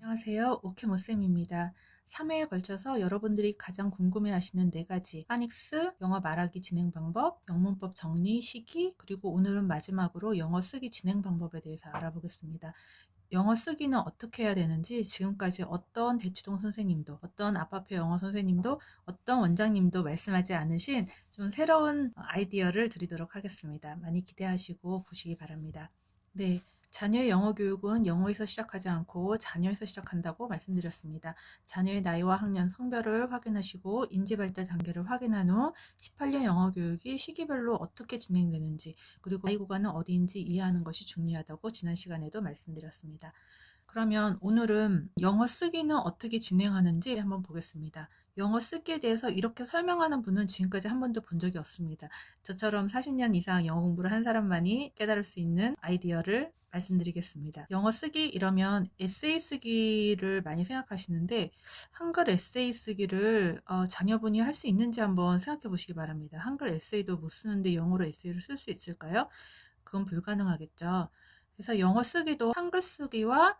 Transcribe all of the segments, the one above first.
안녕하세요. 오케모쌤입니다. 3회에 걸쳐서 여러분들이 가장 궁금해하시는 4가지 파닉스, 영어 말하기 진행 방법, 영문법 정리, 시기, 그리고 오늘은 마지막으로 영어 쓰기 진행 방법에 대해서 알아보겠습니다. 영어 쓰기는 어떻게 해야 되는지 지금까지 어떤 대치동 선생님도, 어떤 아파트 영어 선생님도, 어떤 원장님도 말씀하지 않으신 좀 새로운 아이디어를 드리도록 하겠습니다. 많이 기대하시고 보시기 바랍니다. 네. 자녀의 영어 교육은 영어에서 시작하지 않고 자녀에서 시작한다고 말씀드렸습니다. 자녀의 나이와 학년, 성별을 확인하시고 인지발달 단계를 확인한 후 18년 영어 교육이 시기별로 어떻게 진행되는지 그리고 나이 구간은 어디인지 이해하는 것이 중요하다고 지난 시간에도 말씀드렸습니다. 그러면 오늘은 영어 쓰기는 어떻게 진행하는지 한번 보겠습니다. 영어 쓰기에 대해서 이렇게 설명하는 분은 지금까지 한 번도 본 적이 없습니다. 저처럼 40년 이상 영어 공부를 한 사람만이 깨달을 수 있는 아이디어를 말씀드리겠습니다. 영어 쓰기 이러면 에세이 쓰기를 많이 생각하시는데 한글 에세이 쓰기를 자녀분이 할 수 있는지 한번 생각해 보시기 바랍니다. 한글 에세이도 못 쓰는데 영어로 에세이를 쓸 수 있을까요? 그건 불가능하겠죠. 그래서 영어 쓰기도 한글 쓰기와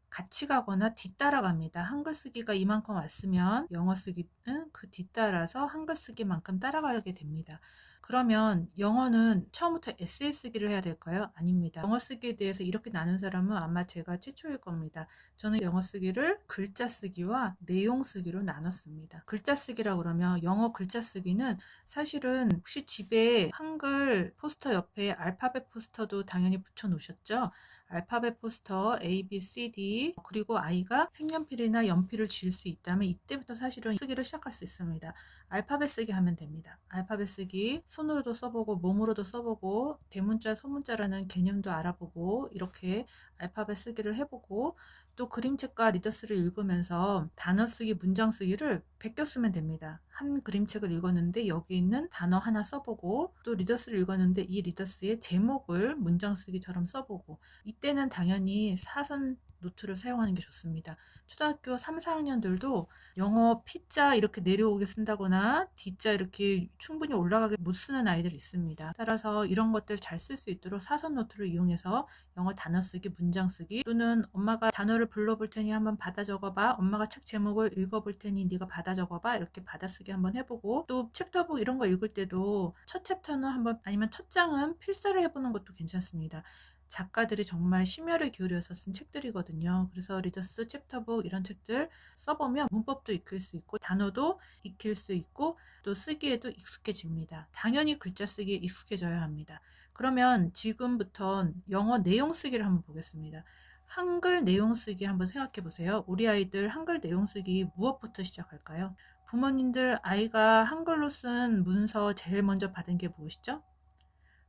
같이 가거나 뒤따라갑니다. 한글 쓰기가 이만큼 왔으면 영어 쓰기는 그 뒤따라서 한글 쓰기만큼 따라가게 됩니다. 그러면 영어는 처음부터 에세이 쓰기를 해야 될까요? 아닙니다. 영어 쓰기에 대해서 이렇게 나눈 사람은 아마 제가 최초일 겁니다. 저는 영어 쓰기를 글자 쓰기와 내용 쓰기로 나눴습니다. 글자 쓰기라고 그러면 영어 글자 쓰기는 사실은 혹시 집에 한글 포스터 옆에 알파벳 포스터도 당연히 붙여 놓으셨죠? 알파벳 포스터 A, B, C, D 그리고 아이가 색연필이나 연필을 쥘 수 있다면 이때부터 사실은 쓰기를 시작할 수 있습니다. 알파벳 쓰기 하면 됩니다. 알파벳 쓰기 손으로도 써보고 몸으로도 써보고 대문자, 소문자라는 개념도 알아보고 이렇게 알파벳 쓰기를 해보고 또 그림책과 리더스를 읽으면서 단어 쓰기, 문장 쓰기를 베껴 쓰면 됩니다. 한 그림책을 읽었는데 여기 있는 단어 하나 써보고 또 리더스를 읽었는데 이 리더스의 제목을 문장 쓰기처럼 써보고 이때는 당연히 사선 노트를 사용하는 게 좋습니다. 초등학교 3, 4학년들도 영어 P자 이렇게 내려오게 쓴다거나 D자 이렇게 충분히 올라가게 못 쓰는 아이들이 있습니다. 따라서 이런 것들 잘 쓸 수 있도록 사선 노트를 이용해서 영어 단어 쓰기, 문장 쓰기 또는 엄마가 단어를 불러볼 테니 한번 받아 적어봐. 엄마가 책 제목을 읽어볼 테니 네가 받아 적어봐. 이렇게 받아쓰기 한번 해보고 또 챕터북 이런 거 읽을 때도 첫 챕터는 한번 아니면 첫 장은 필사를 해보는 것도 괜찮습니다. 작가들이 정말 심혈을 기울여서 쓴 책들이거든요. 그래서 리더스, 챕터북 이런 책들 써보면 문법도 익힐 수 있고 단어도 익힐 수 있고 또 쓰기에도 익숙해집니다. 당연히 글자 쓰기에 익숙해져야 합니다. 그러면 지금부터 영어 내용 쓰기를 한번 보겠습니다. 한글 내용 쓰기 한번 생각해 보세요. 우리 아이들 한글 내용 쓰기 무엇부터 시작할까요? 부모님들 아이가 한글로 쓴 문서 제일 먼저 받은 게 무엇이죠?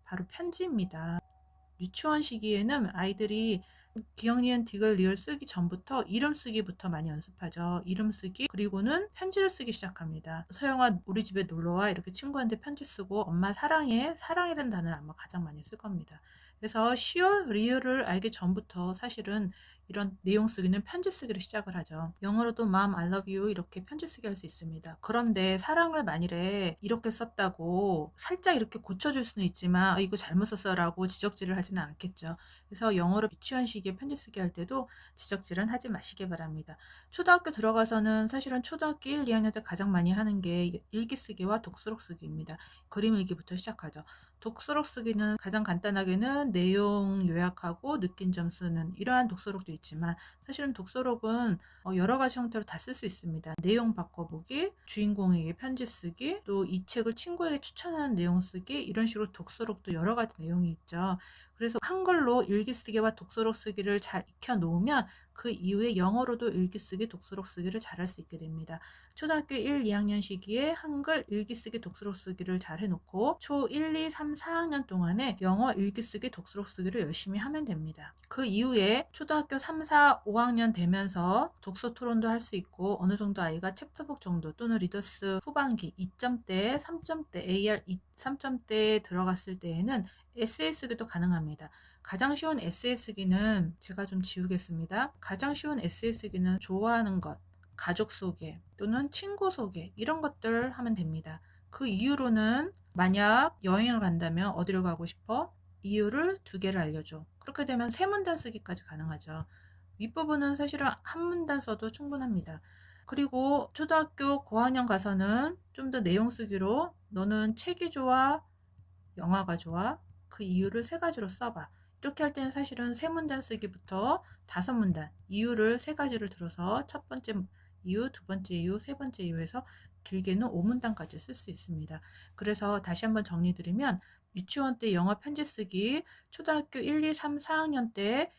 바로 편지입니다. 유치원 시기에는 아이들이 기억, 니은, 디귿, 리을 쓰기 전부터 이름 쓰기부터 많이 연습하죠. 이름 쓰기 그리고는 편지를 쓰기 시작합니다. 서영아 우리 집에 놀러와 이렇게 친구한테 편지 쓰고 엄마 사랑해 사랑이라는 단어를 아마 가장 많이 쓸 겁니다. 그래서 시옷, 리을을 알기 전부터 사실은 이런 내용 쓰기는 편지 쓰기를 시작을 하죠. 영어로도 Mom, I love you 이렇게 편지 쓰기 할 수 있습니다. 그런데 사랑을 만일에 이렇게 썼다고 살짝 이렇게 고쳐줄 수는 있지만 이거 잘못 썼어라고 지적질을 하지는 않겠죠. 그래서 영어로 유치원 시기에 편지 쓰기 할 때도 지적질은 하지 마시기 바랍니다. 초등학교 들어가서는 사실은 초등학교 1, 2학년 때 가장 많이 하는 게 일기 쓰기와 독서록 쓰기입니다. 그림 일기부터 시작하죠. 독서록 쓰기는 가장 간단하게는 내용 요약하고 느낀 점 쓰는 이러한 독서록도 있지만 사실은 독서록은 여러 가지 형태로 다 쓸 수 있습니다. 내용 바꿔보기, 주인공에게 편지 쓰기, 또 이 책을 친구에게 추천하는 내용 쓰기 이런 식으로 독서록도 여러 가지 내용이 있죠. 그래서 한글로 일기 쓰기와 독서록 쓰기를 잘 익혀 놓으면 그 이후에 영어로도 일기 쓰기, 독서록 쓰기를 잘 할 수 있게 됩니다. 초등학교 1, 2학년 시기에 한글 일기 쓰기, 독서록 쓰기를 잘 해놓고 초 1, 2, 3, 4학년 동안에 영어 일기 쓰기, 독서록 쓰기를 열심히 하면 됩니다. 그 이후에 초등학교 3, 4, 5학년 되면서 독서 토론도 할 수 있고 어느 정도 아이가 챕터북 정도 또는 리더스 후반기 2점대, 3점대, AR 3점대에 들어갔을 때에는 에세이 쓰기도 가능합니다. 가장 쉬운 에세이 쓰기는 제가 좀 지우겠습니다. 가장 쉬운 에세이 쓰기는 좋아하는 것, 가족 소개 또는 친구 소개 이런 것들 하면 됩니다. 그 이유로는 만약 여행을 간다면 어디로 가고 싶어? 이유를 2개를 알려줘. 그렇게 되면 3문단 쓰기까지 가능하죠. 윗부분은 사실은 한 문단 써도 충분합니다. 그리고 초등학교 고학년 가서는 좀 더 내용 쓰기로 너는 책이 좋아, 영화가 좋아? 그 이유를 세 가지로 써봐. 이렇게 할 때는 사실은 세 문단 쓰기부터 다섯 문단, 이유를 세 가지를 들어서 첫 번째 이유, 두 번째 이유, 세 번째 이유에서 길게는 5문단까지 쓸 수 있습니다. 그래서 다시 한번 정리드리면 유치원 때 영어 편지 쓰기, 초등학교 1, 2, 3, 4학년 때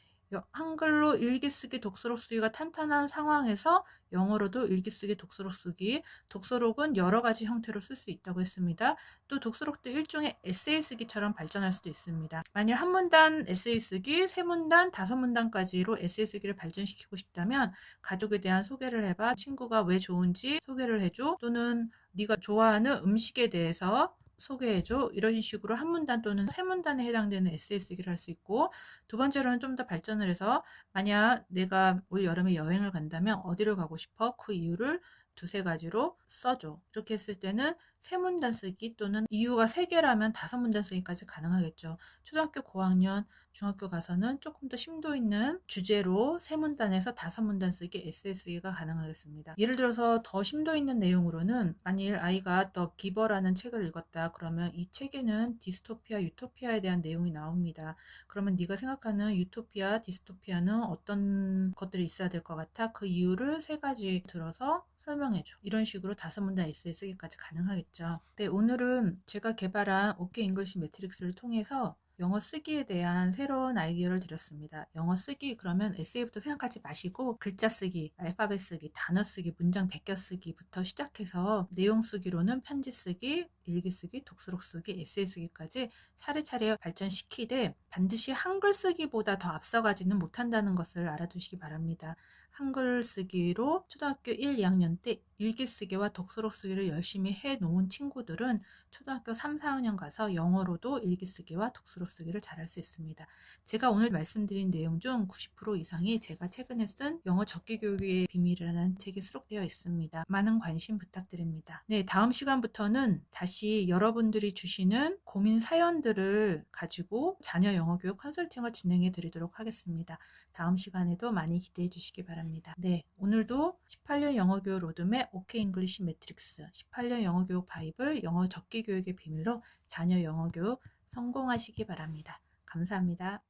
한글로 일기 쓰기, 독서록 쓰기가 탄탄한 상황에서 영어로도 일기 쓰기, 독서록 쓰기, 독서록은 여러 가지 형태로 쓸 수 있다고 했습니다. 또 독서록도 일종의 에세이 쓰기처럼 발전할 수도 있습니다. 만일 한 문단 에세이 쓰기, 세 문단, 다섯 문단까지로 에세이 쓰기를 발전시키고 싶다면 가족에 대한 소개를 해봐. 친구가 왜 좋은지 소개를 해줘. 또는 네가 좋아하는 음식에 대해서 소개해줘. 이런 식으로 한 문단 또는 세 문단에 해당되는 에세이 쓰기를 할 수 있고, 두 번째로는 좀 더 발전을 해서 만약 내가 올 여름에 여행을 간다면 어디를 가고 싶어? 그 이유를 두세 가지로 써줘. 이렇게 했을 때는 세 문단 쓰기 또는 이유가 세 개라면 다섯 문단 쓰기까지 가능하겠죠. 초등학교 고학년, 중학교 가서는 조금 더 심도 있는 주제로 세 문단에서 다섯 문단 쓰기, 에세이 쓰기가 가능하겠습니다. 예를 들어서 더 심도 있는 내용으로는 만일 아이가 더 기버라는 책을 읽었다 그러면 이 책에는 디스토피아, 유토피아에 대한 내용이 나옵니다. 그러면 네가 생각하는 유토피아, 디스토피아는 어떤 것들이 있어야 될 것 같아? 그 이유를 세 가지 들어서 설명해줘. 이런 식으로 다섯 문단 에세이 쓰기까지 가능하겠죠. 네, 오늘은 제가 개발한 오케이 잉글리시 매트릭스를 통해서 영어 쓰기에 대한 새로운 아이디어를 드렸습니다. 영어 쓰기 그러면 에세이부터 생각하지 마시고 글자 쓰기, 알파벳 쓰기, 단어 쓰기, 문장 베껴 쓰기부터 시작해서 내용 쓰기로는 편지 쓰기, 일기 쓰기, 독서록 쓰기, 에세이 쓰기까지 차례차례 발전시키되 반드시 한글 쓰기보다 더 앞서가지는 못한다는 것을 알아두시기 바랍니다. 한글 쓰기로 초등학교 1, 2학년 때 일기 쓰기와 독서록 쓰기를 열심히 해 놓은 친구들은 초등학교 3, 4학년 가서 영어로도 일기 쓰기와 독서록 쓰기를 잘할 수 있습니다. 제가 오늘 말씀드린 내용 중 90% 이상이 제가 최근에 쓴 영어 적기 교육의 비밀이라는 책에 수록되어 있습니다. 많은 관심 부탁드립니다. 네, 다음 시간부터는 다시 여러분들이 주시는 고민 사연들을 가지고 자녀 영어 교육 컨설팅을 진행해 드리도록 하겠습니다. 다음 시간에도 많이 기대해 주시기 바랍니다. 네, 오늘도 18년 영어 교육 로드맵 오케이 잉글리시 매트릭스, 18년 영어 교육 바이블, 영어 적기 교육의 비밀로 자녀 영어 교육 성공하시기 바랍니다. 감사합니다.